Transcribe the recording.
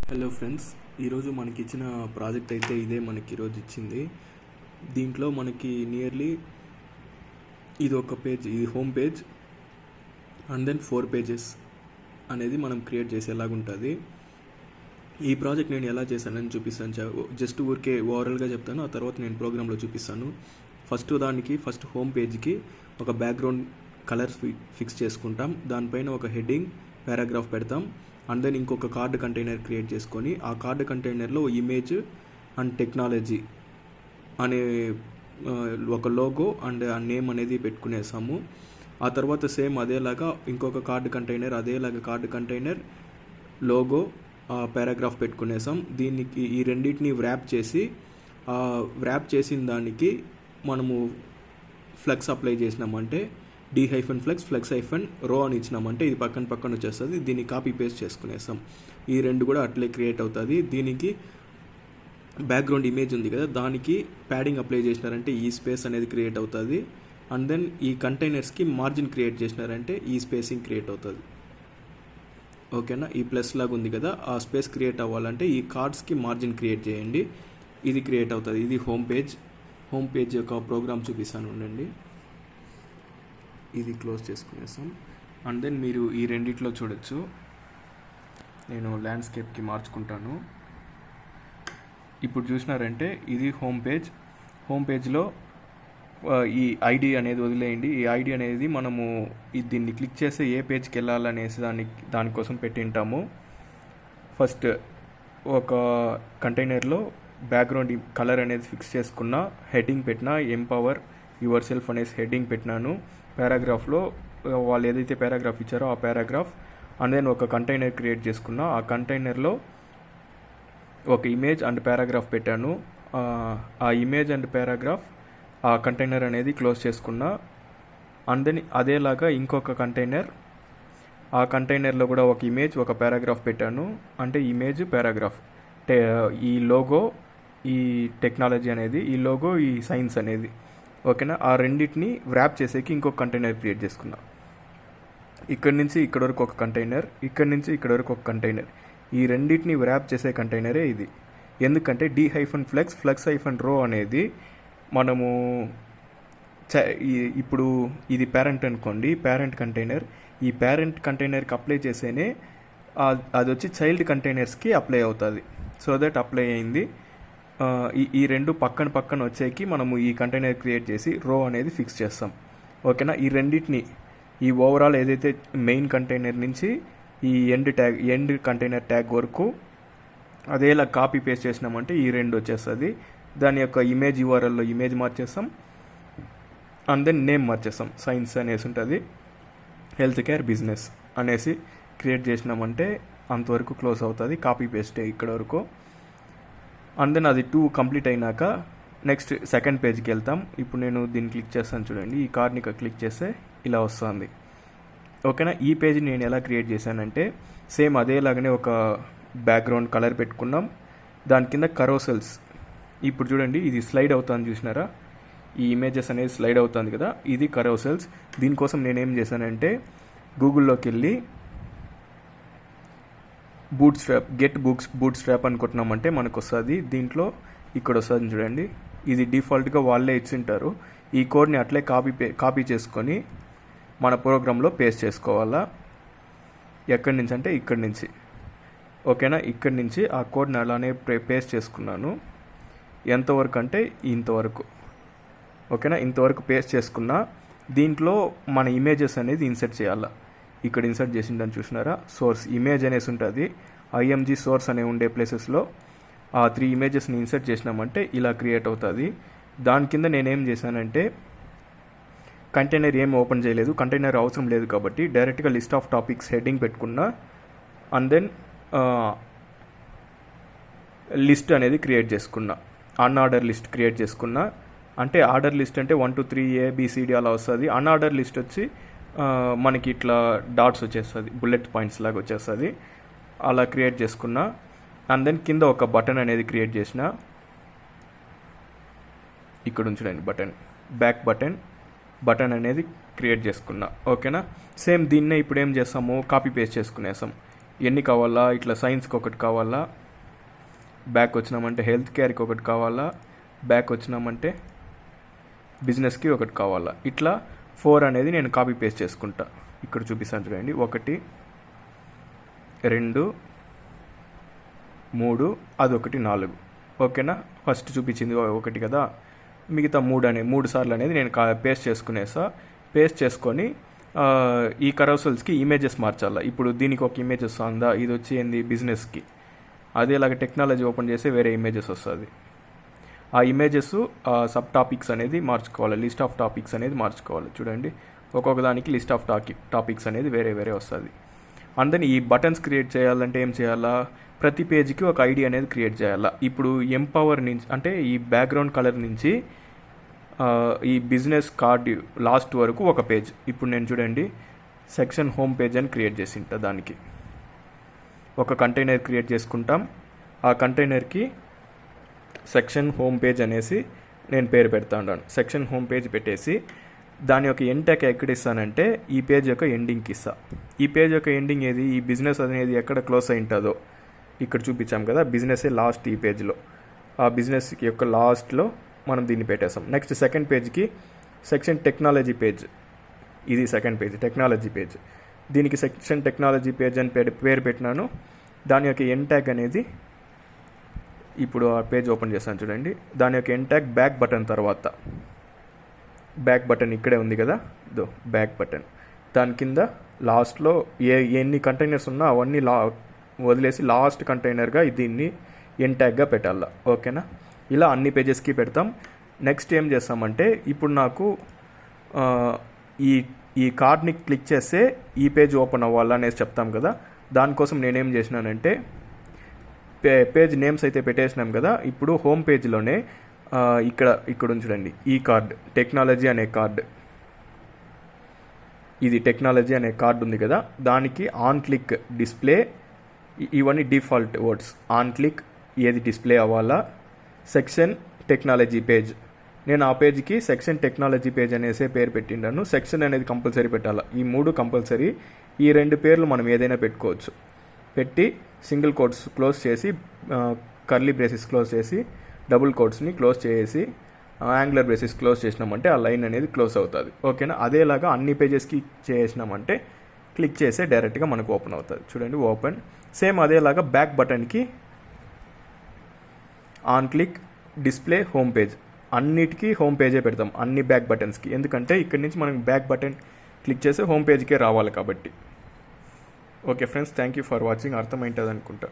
Hello friends, ఈరోజు మనకి ఇచ్చిన ప్రాజెక్ట్ అయితే ఇదే మనకి ఈరోజు ఇచ్చింది. దీంట్లో మనకి నియర్లీ ఇది ఒక పేజ్, ఇది home page and then 4 pages అనేది మనం క్రియేట్ చేసేలాగుంటుంది. ఈ ప్రాజెక్ట్ నేను ఎలా చేశానని చూపిస్తాను. జస్ట్ ఊరికే ఓవరాల్గా చెప్తాను, ఆ తర్వాత నేను ప్రోగ్రాంలో చూపిస్తాను. ఫస్ట్ హోమ్ పేజ్కి ఒక బ్యాక్గ్రౌండ్ కలర్ ఫిక్స్ చేసుకుంటాం. దానిపైన ఒక హెడ్డింగ్ పారాగ్రాఫ్ పెడతాం. అండ్ దెన్ ఇంకొక కార్డ్ కంటైనర్ క్రియేట్ చేసుకొని ఆ కార్డ్ కంటైనర్లో ఇమేజ్ అండ్ టెక్నాలజీ అనే ఒక లోగో అండ్ ఆ నేమ్ అనేది పెట్టుకునేసాము. ఆ తర్వాత సేమ్ అదేలాగా ఇంకొక కార్డ్ కంటైనర్ లోగో పారాగ్రాఫ్ పెట్టుకునేసాం. దీనికి ఈ రెండింటిని వ్రాప్ చేసిన దానికి మనము ఫ్లెక్స్ అప్లై చేసినామంటే D-Flex-Row అని ఇచ్చినామంటే ఇది పక్కన వచ్చేస్తుంది. దీన్ని కాపీ పేస్ట్ చేసుకునేస్తాం. ఈ రెండు కూడా అట్లే క్రియేట్ అవుతుంది. దీనికి బ్యాక్గ్రౌండ్ ఇమేజ్ ఉంది కదా, దానికి ప్యాడింగ్ అప్లై చేసినారంటే ఈ స్పేస్ అనేది క్రియేట్ అవుతుంది. అండ్ దెన్ ఈ కంటైనర్స్కి మార్జిన్ క్రియేట్ చేసినారంటే ఈ స్పేసింగ్ క్రియేట్ అవుతుంది. ఓకేనా, ఈ ప్లస్ లాగా ఉంది కదా, ఆ స్పేస్ క్రియేట్ అవ్వాలంటే ఈ కార్డ్స్కి మార్జిన్ క్రియేట్ చేయండి. ఇది క్రియేట్ అవుతుంది. ఇది హోమ్ పేజ్ యొక్క ప్రోగ్రామ్ చూపిస్తాను ఉండండి. ఇది క్లోజ్ చేసుకునేసాం. అండ్ దెన్ మీరు ఈ రెండిట్లో చూడొచ్చు. నేను ల్యాండ్స్కేప్కి మార్చుకుంటాను. ఇప్పుడు చూసినారంటే ఇది హోమ్ పేజ్లో ఈ ఐడి అనేది వదిలేయండి. ఈ ఐడి అనేది మనము దీన్ని క్లిక్ చేస్తే ఏ పేజ్కి వెళ్ళాలనేసి దానికోసం పెట్టింటాము. ఫస్ట్ ఒక కంటైనర్లో బ్యాక్గ్రౌండ్ కలర్ అనేది ఫిక్స్ చేసుకున్న, హెడ్డింగ్ పెట్టిన, ఎంపవర్ యువర్ సెల్ఫ్ అనేసి హెడ్డింగ్ పెట్టినాను. పారాగ్రాఫ్లో వాళ్ళు ఏదైతే పారాగ్రాఫ్ ఇచ్చారో ఆ పారాగ్రాఫ్. అండ్ దెన్ ఒక కంటైనర్ క్రియేట్ చేసుకున్న, ఆ కంటైనర్లో ఒక ఇమేజ్ అండ్ పారాగ్రాఫ్ పెట్టాను. ఆ ఇమేజ్ అండ్ పారాగ్రాఫ్ ఆ కంటైనర్ అనేది క్లోజ్ చేసుకున్నా. అండ్ దెన్ అదేలాగా ఇంకొక కంటైనర్, ఆ కంటైనర్లో కూడా ఒక ఇమేజ్ ఒక పారాగ్రాఫ్ పెట్టాను. అంటే ఇమేజ్ పారాగ్రాఫ్, ఈ లోగో, ఈ టెక్నాలజీ అనేది, ఈ లోగో, ఈ సైన్స్ అనేది. ఓకేనా, ఆ రెండింటిని వ్రాప్ చేసేకి ఇంకొక కంటైనర్ క్రియేట్ చేసుకున్నా. ఇక్కడి నుంచి ఇక్కడ వరకు ఒక కంటైనర్, ఇక్కడి నుంచి ఇక్కడ వరకు ఒక కంటైనర్. ఈ రెండింటిని వ్రాప్ చేసే కంటైనరే ఇది. ఎందుకంటే D-Flex-Row అనేది మనము ఇప్పుడు ఇది పేరెంట్ అనుకోండి, పేరెంట్ కంటైనర్. ఈ పేరెంట్ కంటైనర్కి అప్లై చేసేనే అది వచ్చి చైల్డ్ కంటైనర్స్కి అప్లై అవుతుంది. సో దట్ అప్లై అయింది. ఈ రెండు పక్కన వచ్చేకి మనము ఈ కంటైనర్ క్రియేట్ చేసి రో అనేది ఫిక్స్ చేస్తాం. ఓకేనా, ఈ రెండింటిని, ఈ ఓవరాల్ ఏదైతే మెయిన్ కంటైనర్ నుంచి ఈ ఎండ్ కంటైనర్ ట్యాగ్ వరకు అదేలా కాపీ పేస్ట్ చేసినామంటే ఈ రెండు వచ్చేస్తుంది. దాని యొక్క ఇమేజ్ URLలో ఇమేజ్ మార్చేస్తాం. అండ్ దెన్ నేమ్ మార్చేస్తాం. సైన్స్ అనేసి ఉంటుంది, హెల్త్ కేర్ బిజినెస్ అనేసి క్రియేట్ చేసినామంటే అంతవరకు క్లోజ్ అవుతుంది. కాపీ పేస్టే ఇక్కడ వరకు. అండ్ దెన్ అది 2 కంప్లీట్ అయినాక నెక్స్ట్ సెకండ్ పేజ్కి వెళ్తాం. ఇప్పుడు నేను దీన్ని క్లిక్ చేస్తాను చూడండి. ఈ కార్డ్ని క్లిక్ చేస్తే ఇలా వస్తుంది. ఓకేనా, ఈ పేజ్ నేను ఎలా క్రియేట్ చేశానంటే సేమ్ అదేలాగానే ఒక బ్యాక్గ్రౌండ్ కలర్ పెట్టుకున్నాం. దాని కింద కరోసెల్స్. ఇప్పుడు చూడండి, ఇది స్లైడ్ అవుతుంది, చూసినారా? ఈ ఇమేజెస్ అనేది స్లైడ్ అవుతుంది కదా, ఇది కరోసెల్స్. దీనికోసం నేనేం చేశానంటే గూగుల్లోకి వెళ్ళి గెట్ బూట్ స్ట్రాప్ అని కొట్టినామంటే మనకు వస్తుంది. దీంట్లో ఇక్కడ వస్తుంది చూడండి. ఇది డిఫాల్ట్గా వాళ్ళే ఇచ్చింటారు. ఈ కోడ్ని అట్లే కాపీ చేసుకొని మన ప్రోగ్రాంలో పేస్ట్ చేసుకోవాలా. ఎక్కడి నుంచి అంటే ఇక్కడి నుంచి. ఓకేనా, ఇక్కడి నుంచి ఆ కోడ్ని అలానే పేస్ట్ చేసుకున్నాను. ఎంతవరకు అంటే ఇంతవరకు. ఓకేనా, ఇంతవరకు పేస్ట్ చేసుకున్నా. దీంట్లో మన ఇమేజెస్ అనేది ఇన్సర్ట్ చేయాలా. ఇక్కడ ఇన్సర్ట్ చేసిందని చూసినారా? సోర్స్ ఇమేజ్ అనేసి ఉంటుంది. IMG సోర్స్ అనే ఉండే ప్లేసెస్లో ఆ 3 ఇమేజెస్ని ఇన్సర్ట్ చేసినామంటే ఇలా క్రియేట్ అవుతుంది. దాని కింద నేనేం చేశానంటే కంటైనర్ ఏం ఓపెన్ చేయలేదు, కంటైనర్ అవసరం లేదు కాబట్టి డైరెక్ట్గా లిస్ట్ ఆఫ్ టాపిక్స్ హెడ్డింగ్ పెట్టుకున్నా. అండ్ దెన్ లిస్ట్ అనేది క్రియేట్ చేసుకున్నా. అన్ఆర్డర్ లిస్ట్ క్రియేట్ చేసుకున్నా. అంటే ఆర్డర్ లిస్ట్ అంటే 1 2 3 ABCD అలా వస్తుంది. అన్ఆర్డర్ లిస్ట్ వచ్చి మనకి ఇట్లా డాట్స్ వచ్చేస్తుంది, బుల్లెట్ పాయింట్స్ లాగా వచ్చేస్తుంది. అలా క్రియేట్ చేసుకున్నా. అండ్ దెన్ కింద ఒక బటన్ అనేది క్రియేట్ చేసిన. ఇక్కడ ఉంచండి బ్యాక్ బటన్ అనేది క్రియేట్ చేసుకున్నా. ఓకేనా, సేమ్ దీన్నే ఇప్పుడు ఏం చేస్తాము, కాపీ పేస్ట్ చేసుకునేసాం. ఎన్ని కావాలా, ఇట్లా సైన్స్కి ఒకటి కావాలా, బ్యాక్ వచ్చినామంటే హెల్త్ కేర్కి ఒకటి కావాలా, బ్యాక్ వచ్చినామంటే బిజినెస్కి ఒకటి కావాలా, ఇట్లా 4 అనేది నేను కాపీ పేస్ట్ చేసుకుంటా. ఇక్కడ చూపిస్తాను చూడండి, 1 2 3 అదొకటి 4. ఓకేనా, ఫస్ట్ చూపించింది 1 కదా, మిగతా 3 సార్లు అనేది నేను పేస్ట్ చేసుకునేసా. పేస్ట్ చేసుకొని ఈ కరౌసల్స్కి ఇమేజెస్ మార్చాలా. ఇప్పుడు దీనికి ఒక ఇమేజ్ వస్తుందా, ఇది వచ్చి ఏంది బిజినెస్కి, అదేలాగా టెక్నాలజీ ఓపెన్ చేస్తే వేరే ఇమేజెస్ వస్తుంది. ఆ ఇమేజెస్ సబ్ టాపిక్స్ అనేది మార్చుకోవాలి, లిస్ట్ ఆఫ్ టాపిక్స్ అనేది మార్చుకోవాలి. చూడండి, ఒక్కొక్క దానికి లిస్ట్ ఆఫ్ టాపిక్స్ అనేది వేరే వేరే వస్తుంది. అందుకని ఈ బటన్స్ క్రియేట్ చేయాలంటే ఏం చేయాలా, ప్రతి పేజ్కి ఒక ఐడి అనేది క్రియేట్ చేయాలా. ఇప్పుడు ఎంపవర్ నుంచి అంటే ఈ బ్యాక్గ్రౌండ్ కలర్ నుంచి ఈ బిజినెస్ కార్డ్ లాస్ట్ వరకు ఒక పేజ్. ఇప్పుడు నేను చూడండి సెక్షన్ హోమ్ పేజ్ అని క్రియేట్ చేసింటా. దానికి ఒక కంటైనర్ క్రియేట్ చేసుకుంటాం. ఆ కంటైనర్కి సెక్షన్ హోమ్ పేజ్ అనేసి నేను పేరు పెడతా ఉన్నాను. సెక్షన్ హోమ్ పేజ్ పెట్టేసి దాని యొక్క ఎండ్ ట్యాగ్ ఎక్కడ ఇస్తానంటే ఈ పేజ్ యొక్క ఎండింగ్కి ఇస్తా. ఈ పేజ్ యొక్క ఎండింగ్ ఏది, ఈ బిజినెస్ అనేది ఎక్కడ క్లోజ్ అయి ఉంటుందో ఇక్కడ చూపించాం కదా, బిజినెసే లాస్ట్ ఈ పేజ్లో. ఆ బిజినెస్ యొక్క లాస్ట్లో మనం దీన్ని పెట్టేస్తాం. నెక్స్ట్ సెకండ్ పేజ్కి సెక్షన్ టెక్నాలజీ పేజ్, ఇది సెకండ్ పేజ్ టెక్నాలజీ పేజ్. దీనికి సెక్షన్ టెక్నాలజీ పేజ్ అని పేరు పెట్టినాను. దాని యొక్క ఎండ్ ట్యాగ్ అనేది ఇప్పుడు ఆ పేజ్ ఓపెన్ చేస్తాను చూడండి. దాని యొక్క ఎండ్ ట్యాగ్ బ్యాక్ బటన్ తర్వాత, బ్యాక్ బటన్ ఇక్కడే ఉంది కదా, బ్యాక్ బటన్. దాని కింద లాస్ట్లో ఎన్ని కంటైనర్స్ ఉన్నా అవన్నీ వదిలేసి లాస్ట్ కంటైనర్గా దీన్ని ఎండ్ ట్యాగ్గా పెట్టాలా. ఓకేనా, ఇలా అన్ని పేజెస్కి పెడతాం. నెక్స్ట్ ఏం చేస్తామంటే ఇప్పుడు నాకు ఈ కార్డ్ని క్లిక్ చేస్తే ఈ పేజ్ ఓపెన్ అవ్వాలనేసి చెప్తాం కదా, దానికోసం నేనేం చేసినానంటే పేజ్ నేమ్స్ అయితే పెట్టేసినాం కదా. ఇప్పుడు హోమ్ పేజ్లోనే ఇక్కడ చూడండి, ఈ కార్డ్ టెక్నాలజీ అనే కార్డ్, ఇది టెక్నాలజీ అనే కార్డు ఉంది కదా, దానికి ఆన్ క్లిక్ డిస్ప్లే, ఇవన్నీ డిఫాల్ట్ వర్డ్స్. ఆన్ క్లిక్ ఏది డిస్ప్లే అవ్వాలా, సెక్షన్ టెక్నాలజీ పేజ్. నేను ఆ పేజ్కి సెక్షన్ టెక్నాలజీ పేజ్ అనేసే పేరు పెట్టిండాను. సెక్షన్ అనేది కంపల్సరీ పెట్టాలా, ఈ 3 కంపల్సరీ. ఈ 2 పేర్లు మనం ఏదైనా పెట్టుకోవచ్చు. పెట్టి సింగిల్ కోట్స్ క్లోజ్ చేసి, కర్లీ బ్రేసెస్ క్లోజ్ చేసి, డబుల్ కోట్స్ని క్లోజ్ చేసి, యాంగులర్ బ్రేసెస్ క్లోజ్ చేసినామంటే ఆ లైన్ అనేది క్లోజ్ అవుతుంది. ఓకేనా, అదేలాగా అన్ని పేజెస్కి చేసినామంటే క్లిక్ చేస్తే డైరెక్ట్గా మనకు ఓపెన్ అవుతుంది. చూడండి ఓపెన్. సేమ్ అదేలాగా బ్యాక్ బటన్కి on click display home page, అన్నిటికీ హోమ్ పేజే పెడతాం, అన్ని బ్యాక్ బటన్స్కి. ఎందుకంటే ఇక్కడి నుంచి మనం బ్యాక్ బటన్ క్లిక్ చేస్తే హోమ్ పేజ్కే రావాలి కాబట్టి. Okay friends, thank you for watching. అర్థమైంటుంది అనుకుంటా.